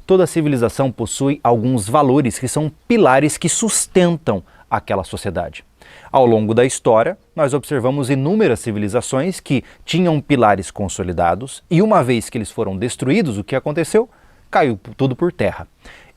toda civilização possui alguns valores que são pilares que sustentam aquela sociedade. Ao longo da história, nós observamos inúmeras civilizações que tinham pilares consolidados e uma vez que eles foram destruídos, o que aconteceu? Caiu tudo por terra.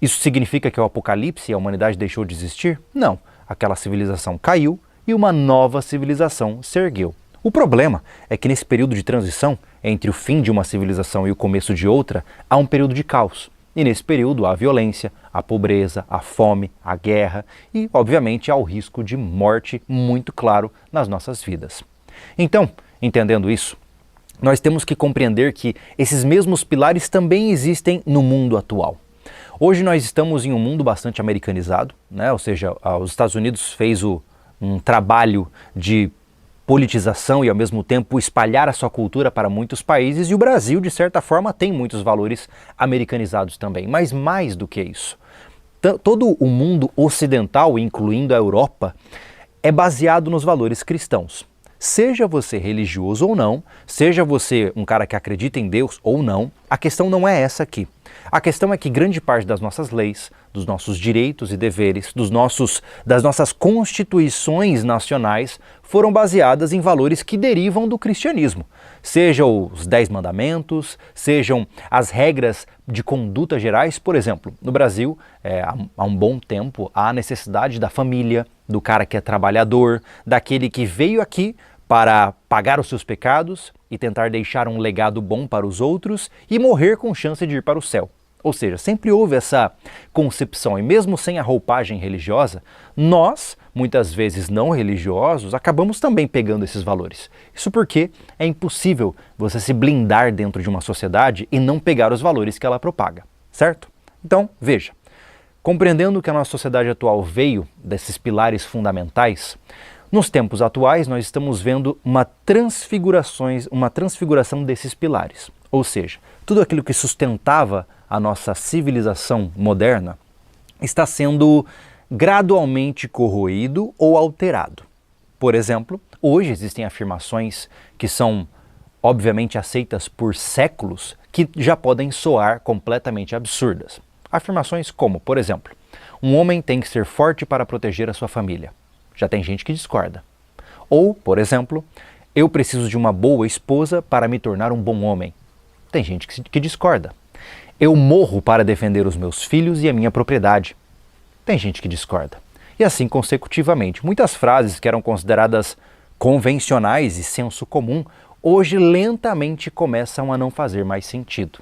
Isso significa que o apocalipse e a humanidade deixou de existir? Não. Aquela civilização caiu e uma nova civilização se ergueu. O problema é que nesse período de transição, entre o fim de uma civilização e o começo de outra, há um período de caos. E nesse período há a violência, a pobreza, a fome, a guerra e, obviamente, há o risco de morte muito claro nas nossas vidas. Então, entendendo isso, nós temos que compreender que esses mesmos pilares também existem no mundo atual. Hoje nós estamos em um mundo bastante americanizado, né? Ou seja, os Estados Unidos fez um trabalho de politização e ao mesmo tempo espalhar a sua cultura para muitos países, e o Brasil, de certa forma, tem muitos valores americanizados também. Mas mais do que isso, todo o mundo ocidental, incluindo a Europa, é baseado nos valores cristãos. Seja você religioso ou não, seja você um cara que acredita em Deus ou não, a questão não é essa aqui. A questão é que grande parte das nossas leis, dos nossos direitos e deveres, das nossas constituições nacionais foram baseadas em valores que derivam do cristianismo. Sejam os 10 mandamentos, sejam as regras de conduta gerais. Por exemplo, no Brasil, há um bom tempo, há a necessidade da família, do cara que é trabalhador, daquele que veio aqui para pagar os seus pecados e tentar deixar um legado bom para os outros e morrer com chance de ir para o céu. Ou seja, sempre houve essa concepção, e mesmo sem a roupagem religiosa, nós, muitas vezes não religiosos, acabamos também pegando esses valores. Isso porque é impossível você se blindar dentro de uma sociedade e não pegar os valores que ela propaga, certo? Então, veja, compreendendo que a nossa sociedade atual veio desses pilares fundamentais, nos tempos atuais nós estamos vendo uma transfiguração desses pilares. Ou seja, tudo aquilo que sustentava a nossa civilização moderna está sendo gradualmente corroído ou alterado. Por exemplo, hoje existem afirmações que são obviamente aceitas por séculos que já podem soar completamente absurdas. Afirmações como, por exemplo, um homem tem que ser forte para proteger a sua família. Já tem gente que discorda. Ou, por exemplo, eu preciso de uma boa esposa para me tornar um bom homem. Tem gente que discorda. Eu morro para defender os meus filhos e a minha propriedade. Tem gente que discorda. E assim consecutivamente. Muitas frases que eram consideradas convencionais e senso comum, hoje lentamente começam a não fazer mais sentido.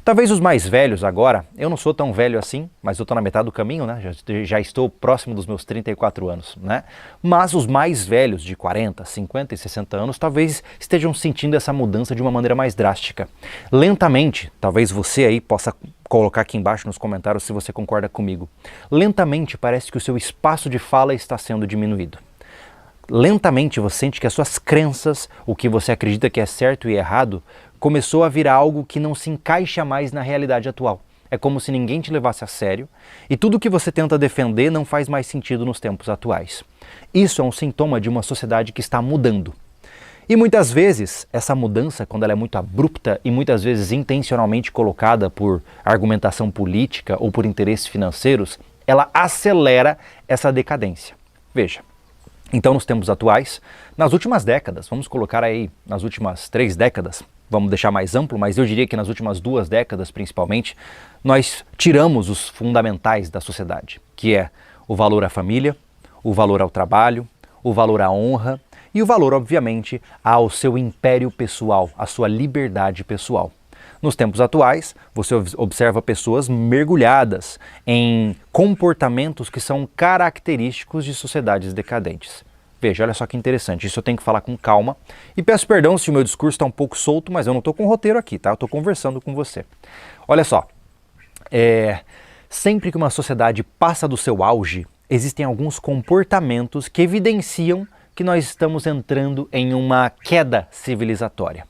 Talvez os mais velhos agora, eu não sou tão velho assim, mas eu estou na metade do caminho, né? Já estou próximo dos meus 34 anos, né? Mas os mais velhos, de 40, 50 e 60 anos, talvez estejam sentindo essa mudança de uma maneira mais drástica. Lentamente, talvez você aí possa colocar aqui embaixo nos comentários se você concorda comigo. Lentamente parece que o seu espaço de fala está sendo diminuído. Lentamente você sente que as suas crenças, o que você acredita que é certo e errado, começou a virar algo que não se encaixa mais na realidade atual. É como se ninguém te levasse a sério e tudo que você tenta defender não faz mais sentido nos tempos atuais. Isso é um sintoma de uma sociedade que está mudando. E muitas vezes, essa mudança, quando ela é muito abrupta e muitas vezes intencionalmente colocada por argumentação política ou por interesses financeiros, ela acelera essa decadência. Veja. Então, nos tempos atuais, nas últimas décadas, vamos colocar aí nas últimas 3 décadas, vamos deixar mais amplo, mas eu diria que nas últimas 2 décadas principalmente, nós tiramos os fundamentais da sociedade, que é o valor à família, o valor ao trabalho, o valor à honra e o valor, obviamente, ao seu império pessoal, à sua liberdade pessoal. Nos tempos atuais, você observa pessoas mergulhadas em comportamentos que são característicos de sociedades decadentes. Veja, olha só que interessante, isso eu tenho que falar com calma. E peço perdão se o meu discurso está um pouco solto, mas eu não estou com roteiro aqui, tá? Eu estou conversando com você. Olha só, sempre que uma sociedade passa do seu auge, existem alguns comportamentos que evidenciam que nós estamos entrando em uma queda civilizatória.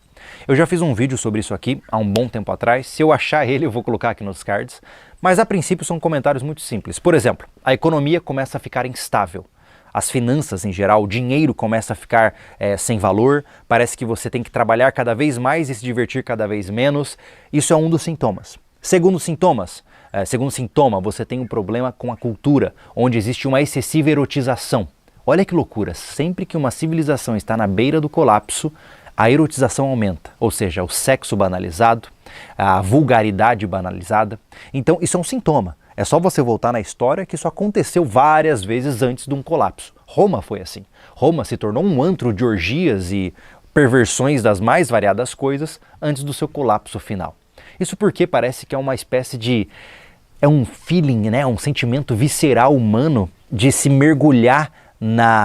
Eu já fiz um vídeo sobre isso aqui há um bom tempo atrás. Se eu achar ele, eu vou colocar aqui nos cards. Mas a princípio são comentários muito simples. Por exemplo, a economia começa a ficar instável. As finanças em geral, o dinheiro começa a ficar sem valor. Parece que você tem que trabalhar cada vez mais e se divertir cada vez menos. Isso é um dos sintomas. Segundo sintomas, Segundo sintoma, você tem um problema com a cultura, onde existe uma excessiva erotização. Olha que loucura, sempre que uma civilização está na beira do colapso, a erotização aumenta, ou seja, o sexo banalizado, a vulgaridade banalizada. Então isso é um sintoma. É só você voltar na história que isso aconteceu várias vezes antes de um colapso. Roma foi assim. Roma se tornou um antro de orgias e perversões das mais variadas coisas antes do seu colapso final. Isso porque parece que é uma espécie de... é um feeling, né? Um sentimento visceral humano de se mergulhar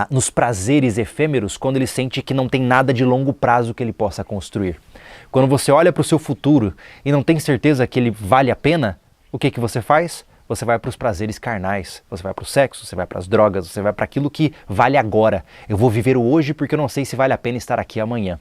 nos prazeres efêmeros quando ele sente que não tem nada de longo prazo que ele possa construir. Quando você olha para o seu futuro e não tem certeza que ele vale a pena, o que você faz? Você vai para os prazeres carnais, você vai para o sexo, você vai para as drogas, você vai para aquilo que vale agora. Eu vou viver o hoje porque eu não sei se vale a pena estar aqui amanhã.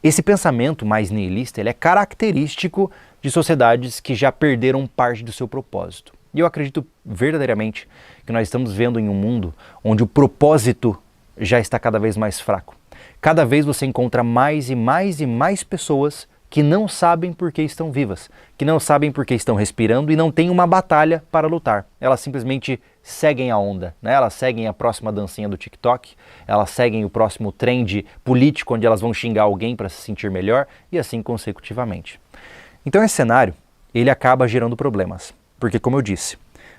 Esse pensamento mais nihilista, ele é característico de sociedades que já perderam parte do seu propósito. E eu acredito verdadeiramente que nós estamos vendo em um mundo onde o propósito já está cada vez mais fraco. Cada vez você encontra mais e mais e mais pessoas que não sabem por que estão vivas, que não sabem por que estão respirando e não têm uma batalha para lutar. Elas simplesmente seguem a onda, né? Elas seguem a próxima dancinha do TikTok, elas seguem o próximo trend político onde elas vão xingar alguém para se sentir melhor e assim consecutivamente. Então esse cenário, ele acaba gerando problemas, porque como eu disse,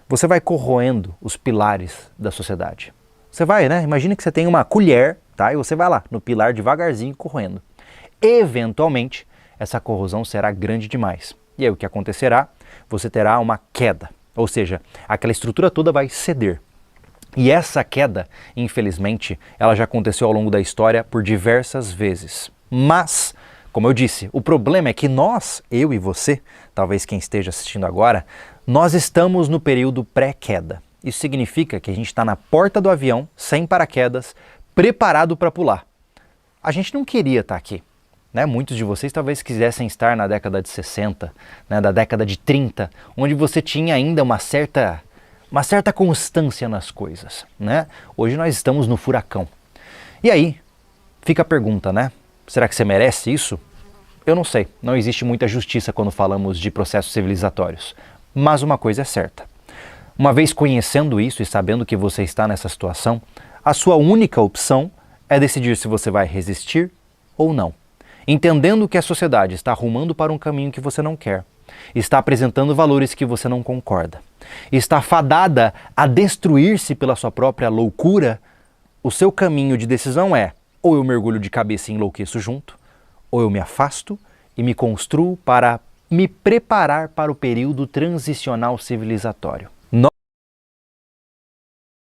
você vai corroendo os pilares da sociedade. Você vai, né? Imagina que você tem uma colher, tá? E você vai lá no pilar devagarzinho corroendo. Eventualmente, essa corrosão será grande demais. E aí o que acontecerá? Você terá uma queda, ou seja, aquela estrutura toda vai ceder. E essa queda, infelizmente, ela já aconteceu ao longo da história por diversas vezes. Mas, como eu disse, o problema é que nós, eu e você, talvez quem esteja assistindo agora, nós estamos no período pré-queda. Isso significa que a gente está na porta do avião, sem paraquedas, preparado para pular. A gente não queria estar aqui. Né? Muitos de vocês talvez quisessem estar na década de 60, né? Da década de 30, onde você tinha ainda uma certa constância nas coisas. Né? Hoje nós estamos no furacão. E aí, fica a pergunta, né? Será que você merece isso? Eu não sei, não existe muita justiça quando falamos de processos civilizatórios. Mas uma coisa é certa. Uma vez conhecendo isso e sabendo que você está nessa situação, a sua única opção é decidir se você vai resistir ou não. Entendendo que a sociedade está arrumando para um caminho que você não quer, está apresentando valores que você não concorda, está fadada a destruir-se pela sua própria loucura, o seu caminho de decisão é: ou eu mergulho de cabeça e enlouqueço junto, ou eu me afasto e me construo para me preparar para o período transicional civilizatório.